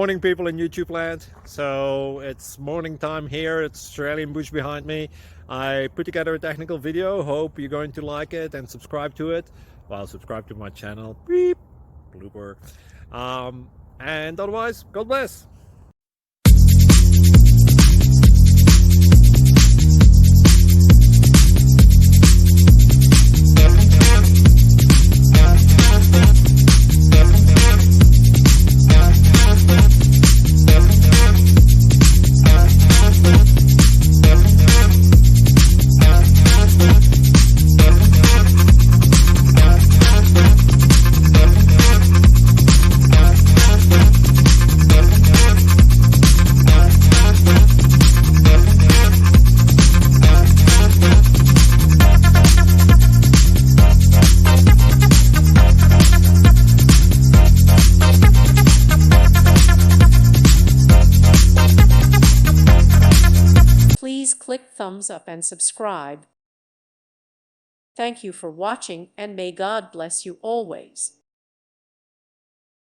Morning, people in YouTube land. So it's morning time here. It's Australian bush behind me. I put together a technical video. Hope you're going to like it and subscribe to it. Well, subscribe to my channel. Beep. Blooper. And otherwise, God bless. Please click thumbs up and subscribe. Thank you for watching, and may God bless you always.